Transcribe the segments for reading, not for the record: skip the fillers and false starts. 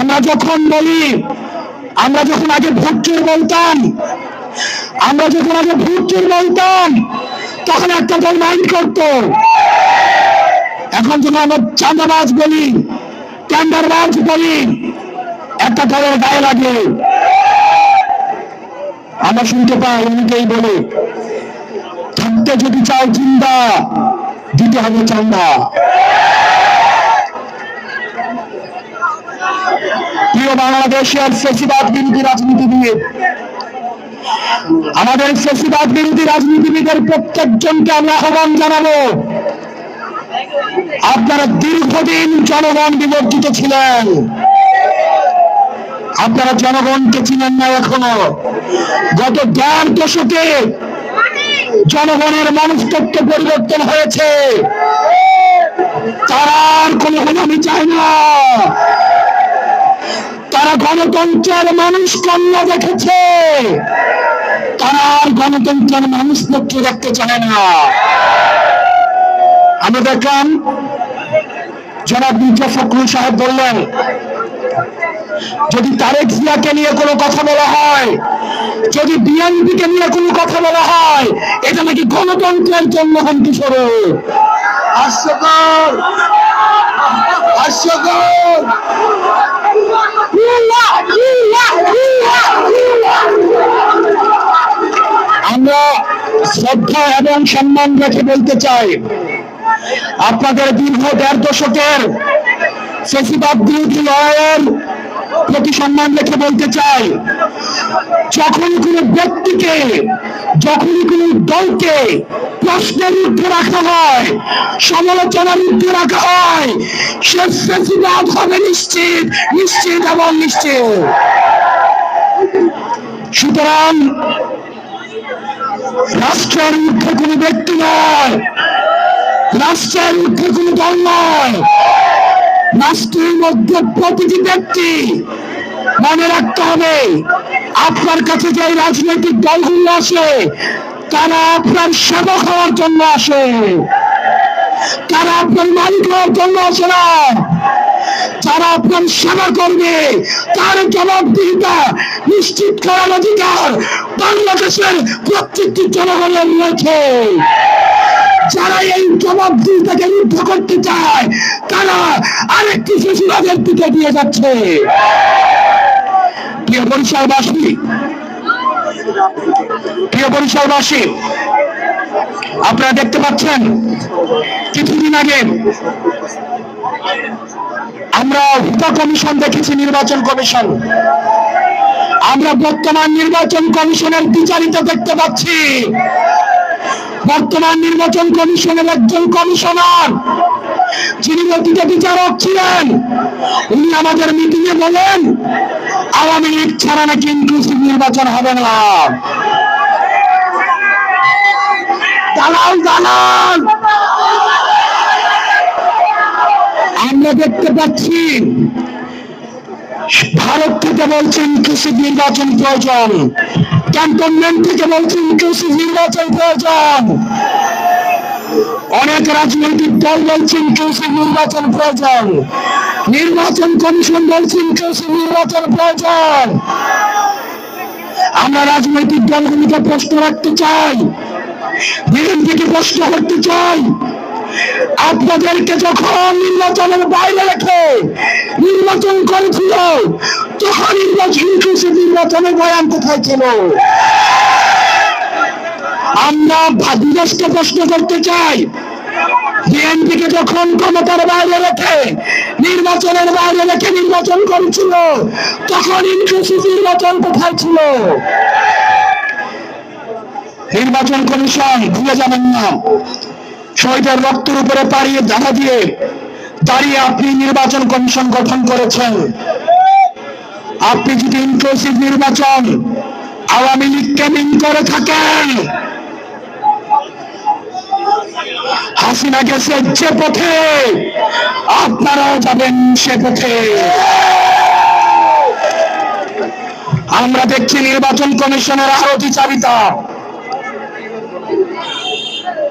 আমরা যখন বলি, আমরা যখন আগে ভোট চোর বলতাম, তখন একটা দল মাইন্ড করতো। এখন যখন আমরা চাঁদাবাজ বলি, টেন্ডারবাজ বলি, একটা দলের গায়ে লাগে। আমরা শুনতে পাই অনেকেই বলে, থাকতে যদি চাও জিন্দা, দিতে হবে চান্দা। প্রিয় বাংলাদেশের ফ্যাসিবাদ বিরোধী রাজনীতিবিদ, আমাদের ফ্যাসিবাদ বিরোধী রাজনীতিবিদের প্রত্যেকজনকে আমরা আহ্বান জানাবো, আপনারা দীর্ঘদিন জনগণ বিবর্জিত ছিলেন, আপনারা জনগণকে চিনেন না এখনো। গত 1.5 দশকে জনগণের মনস্তত্ত্ব পরিবর্তন হয়েছে। তারা আর কোনো গোলামি চায় না, তারা গণতন্ত্রের মানুষ কন্যা দেখেছে, তারা আর গণতন্ত্রের মানুষপত্র দেখতে চায় না। আমরা দেখলাম জনাব মির্জা ফখরুল সাহেব বললেন, যদি তারেক জিয়াকে নিয়ে কোনো কথা বলা হয়, যদি বিএনপিকে নিয়ে কোনো কথা বলা হয়, এটা নাকি গণতন্ত্রের জন্য হুমকি স্বরূপ। হাস্যকর, হাস্যকর। আমরা শ্রদ্ধা এবং সম্মান রেখে বলতে চাই, আপনাদের দীর্ঘ 1.5 দশকের ফ্যাসিবাদ বিরোধী লড়াইয়ের প্রতি সম্মান রেখে বলতে চাই, যখন কোনো ব্যক্তিকে, যখনই কোনো দলকে প্রশ্নের ঊর্ধ্বে রাখা হয়, সমালোচনার ঊর্ধ্বে রাখা হয়, সে ফ্যাসিবাদ হবে নিশ্চিত, নিশ্চিত এবং নিশ্চিত। সুতরাং রাষ্ট্রের ঊর্ধ্বে কোনো ব্যক্তি নয়, রাষ্ট্রের ঊর্ধ্বে কোনো দল নয়, রাষ্ট্রের মধ্যে প্রতিটি ব্যক্তি। মনে রাখতে হবে, আপনার কাছে যে রাজনৈতিক দলগুলো আসে, তারা আপনার সেবক হওয়ার জন্য আসে, তারা আপনার মালিক হওয়ার জন্য আসে না। যারা আপনার সেবা করবে, তার জবাবদিহিতা নিশ্চিত করার অধিকার বাংলাদেশের প্রত্যেকটি জনগণের রয়েছে। যারা এই জবাবদিহিতাকে রুদ্ধ করতে চায়, তারা আরেকটি ফ্যাসিবাদের দিকে দিয়ে যাচ্ছে। প্রিয় বরিশালবাসী, আপনারা দেখতে পাচ্ছেন, কিছুদিন আগে আমরা হুদা কমিশন দেখেছি, নির্বাচন কমিশন। আমরা বর্তমান নির্বাচন কমিশনের বিচারিতা দেখতে পাচ্ছি। বর্তমান নির্বাচন কমিশনের একজন কমিশনার, যিনি অতীতে বিচারক ছিলেন, উনি আমাদের মিটিং এ বলেন, আওয়ামী লীগ ছাড়া নাকি ইনক্লুসিভ নির্বাচন হবে না। দালাল, দালাল। আমরা দেখতে পাচ্ছি ভারত থেকে বলছে ইনক্লুসিভ নির্বাচন প্রয়োজন, ক্যান্টনমেন্ট থেকে বলছে ইনক্লুসিভ নির্বাচন প্রয়োজন, অনেক রাজনৈতিক দল বলছে ইনক্লুসিভ নির্বাচন প্রয়োজন, নির্বাচন কমিশন বলছে ইনক্লুসিভ নির্বাচন প্রয়োজন। আমরা রাজনৈতিক দলগুলিকে প্রশ্ন রাখতে চাই, বিএনপিকে প্রশ্ন করতে চাই, আপনাদেরকে যখন নির্বাচনের বাইরে রেখে নির্বাচন করেছিল, তখন ইনক্লুসিভ নির্বাচনের বয়ান কোথায় ছিল? আমরা দেশকে প্রশ্ন করতে চাই, বিএনপিকে যখন ক্ষমতার বাইরে রেখে, নির্বাচনের বাইরে রেখে নির্বাচন করেছিল, তখন ইনক্লুসিভ নির্বাচন কোথায় ছিল? নির্বাচন কমিশন ভুলে যাবেন না, শহীদের রক্তের উপরে পাড়িয়ে ধাঁধা দিয়ে দাঁড়িয়ে আপনি নির্বাচন কমিশন গঠন করেছেন। আপনি যদি ইনক্লুসিভ নির্বাচন আওয়ামী লীগকে মিন করে থাকেন, হাসিনা গেছে যে পথে, আপনারাও যাবেন সে পথে। আমরা দেখছি নির্বাচন কমিশনের আরো দ্বিচারিতা,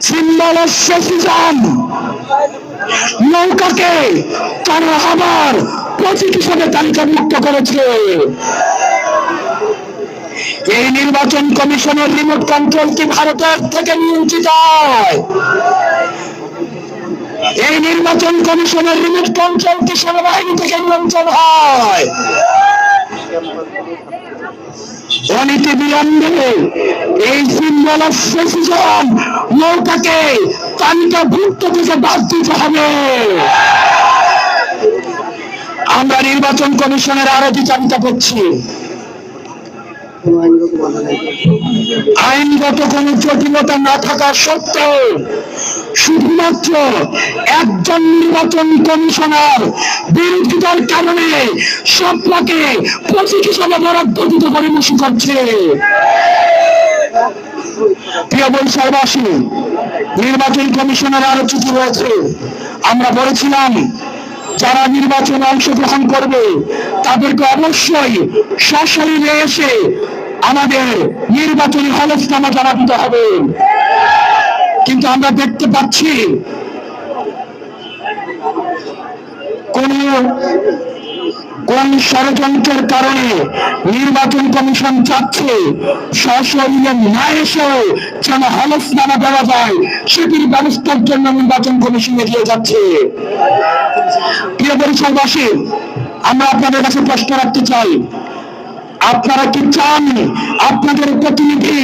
সিম্বল অফ ফ্যাসিজম। নৌকাকে তারা আবার প্রতীক হিসেবে তালিকাভুক্ত করেছে। এই নির্বাচন কমিশনের রিমোট কন্ট্রোল কি ভারতের থেকে নিয়ন্ত্রিত হয়? এই নির্বাচন কমিশনের রিমোট কন্ট্রোল কি সেনাবাহিনী থেকে নিয়ন্ত্রণ হয়? অনীতি বিলম্বে এই সিম্বল অফ ফ্যাসিজম নৌকাকে তালিকাভুক্ত থেকে বাদ দিতে হবে। আমরা নির্বাচন কমিশনের আরো বিচারিতা করছি। আইনগত কোন জটিলতা না থাকা সত্ত্বেও শুধুমাত্র একজন নির্বাচন কমিশনার বিরোধিতার কারণে সবটাকে প্রতীক হিসাবে বরাদ্দ দিতে পরামর্শ করছে। প্রিয় বরিশালবাসী, নির্বাচন কমিশনের আরো চিঠি রয়েছে। আমরা বলেছিলাম যারা নির্বাচনে অংশগ্রহণ করবে তাদেরকে অবশ্যই সশরীরে এসে আমাদের নির্বাচনী হলফনামা জমা দিতে হবে। কিন্তু আমরা দেখতে পাচ্ছি কোন ষড়যন্ত্রের কারণে নির্বাচন কমিশন চাচ্ছে সশরীরে না এসেও যেন হলফনামা দেওয়া যায় সেটির ব্যবস্থার জন্য নির্বাচন কমিশন এগিয়ে যাচ্ছে। প্রিয় বরিশালবাসী, আমরা আপনাদের কাছে প্রশ্ন রাখতে চাই, আপনারা কি চান আপনাদের প্রতিনিধি,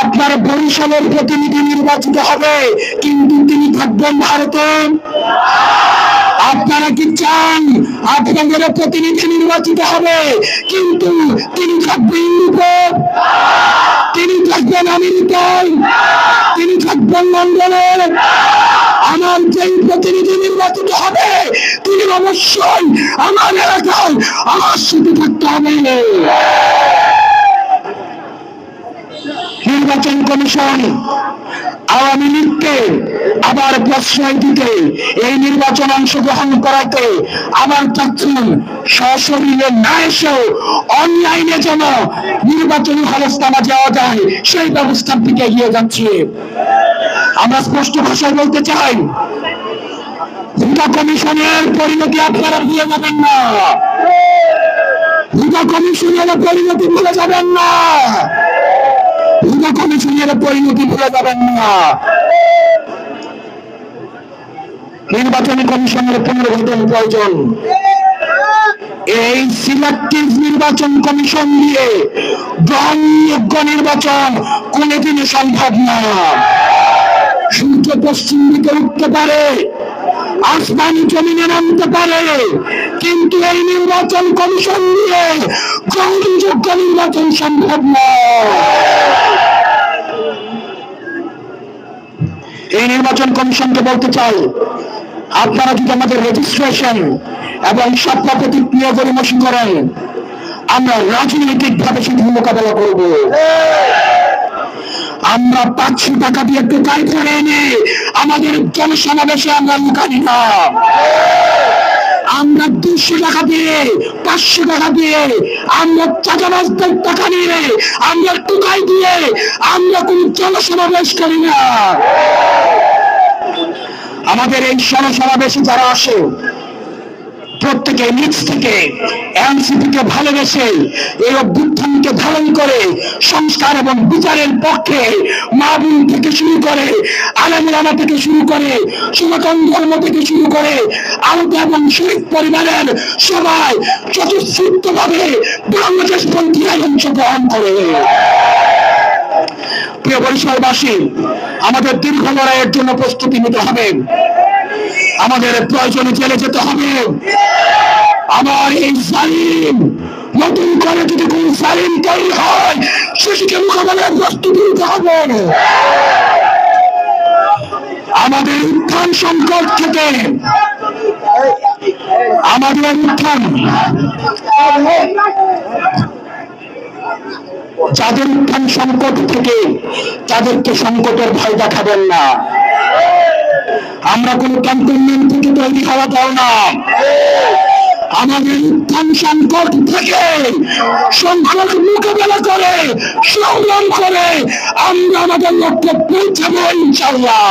আপনার বরিশালের প্রতিনিধি নির্বাচিত হবে কিন্তু তিনি থাকবেন ভারতে? আপনারা কি চান আপনাদের প্রতিনিধি নির্বাচিত হবে কিন্তু তিনি থাকবেন ইউরোপে, তিনি থাকবেন আমেরিকায়, তিনি থাকবেন লন্ডনে? আমার যেই প্রতিনিধি নির্বাচিত হবে তিনি অবশ্যই আমার এলাকায় আমার সাথে থাকতে হবে। নির্বাচন কমিশন আওয়ামী লীগকে আবার প্রশ্রয় দিতে, এই নির্বাচন অংশগ্রহণ করাতে আবার চাচ্ছেন সশরীরে না এসেও অনলাইনে যেন নির্বাচনী হলফনামা দেওয়া যায় সেই ব্যবস্থার দিকে এগিয়ে যাচ্ছে। আমরা স্পষ্ট ভাষায় বলতে চাই, ভোটা কমিশনের পরিণতি আপনারা ভুলে যাবেন না, ভোটা কমিশনের পরিণতি ভুলে যাবেন না, ভোটা কমিশনের পরিণতি ভুলে যাবেন না। নির্বাচনী কমিশনের পুনর্গঠন প্রয়োজন। এই সিলেক্টিভ নির্বাচন কমিশন দিয়ে গ্রহণযোগ্য নির্বাচন কোনদিনই সম্ভব না। সূর্য পশ্চিম দিকে উঠতে পারে, আসমানি জমিনে নামতে পারে, কিন্তু এই নির্বাচন কমিশন দিয়ে গ্রহণযোগ্য নির্বাচন সম্ভব নয়। এই নির্বাচন কমিশনকে বলতে চাই, আপনারা যদি আমাদের রেজিস্ট্রেশন এবং স্বপ্ন প্রতিক্রিয়া পরামর্শ করেন, আমরা রাজনৈতিক ভাবে শুধু মোকাবেলা করব। আমরা 500 টাকা দিয়ে টোকাই করে এনে আমাদের জনসমাবেশে আমরা লুকানি না। আমরা 200 টাকা দিয়ে 500 টাকা দিয়ে আমরা চাঁদাবাজদের টাকা নিয়ে আমরা টোকাই দিয়ে আমরা কোন জনসমাবেশ করি না। আমাদের এই জনসমাবেশে যারা আসে প্রত্যেকে নিজ থেকে এনসিপি কে ভালোবেসে এই অভ্যুত্থানকে ধারণ করে সংস্কার এবং বিচারের পক্ষে মা বোন থেকে শুরু করে আলেম ওলামা থেকে শুরু করে সনাতন ধর্ম থেকে শুরু করে আহত এবং শহীদ পরিবারের সবাই স্বতঃস্ফূর্তভাবে বাংলাদেশপন্থী অংশগ্রহণ করে। প্রিয় বরিশালবাসী, আমাদের দীর্ঘ লড়াইয়ের জন্য প্রস্তুতি নিতে হবে, আমাদের প্রয়োজনে জেলে যেতে হবে। আমার এই জালিম নতুন করে যদি কোন জালিম তৈরি হয় সেটিকে মোকাবেলার প্রস্তুতি নিতে হবে। আমাদের উত্থান সংকট থেকে আমাদের উত্থান, যাদের উত্থান সংকট থেকে তাদেরকে সংকটের ভয় দেখাবেন না। আমরা কোন ক্যান্টনমেন্ট থেকে তৈরি হওয়া দাও না। আমাদের উত্থান সংকট থেকে সংকট মোকাবেলা করে সংগ্রাম করে আমরা আমাদের লক্ষ্যে পৌঁছাবো ইনশাআল্লাহ।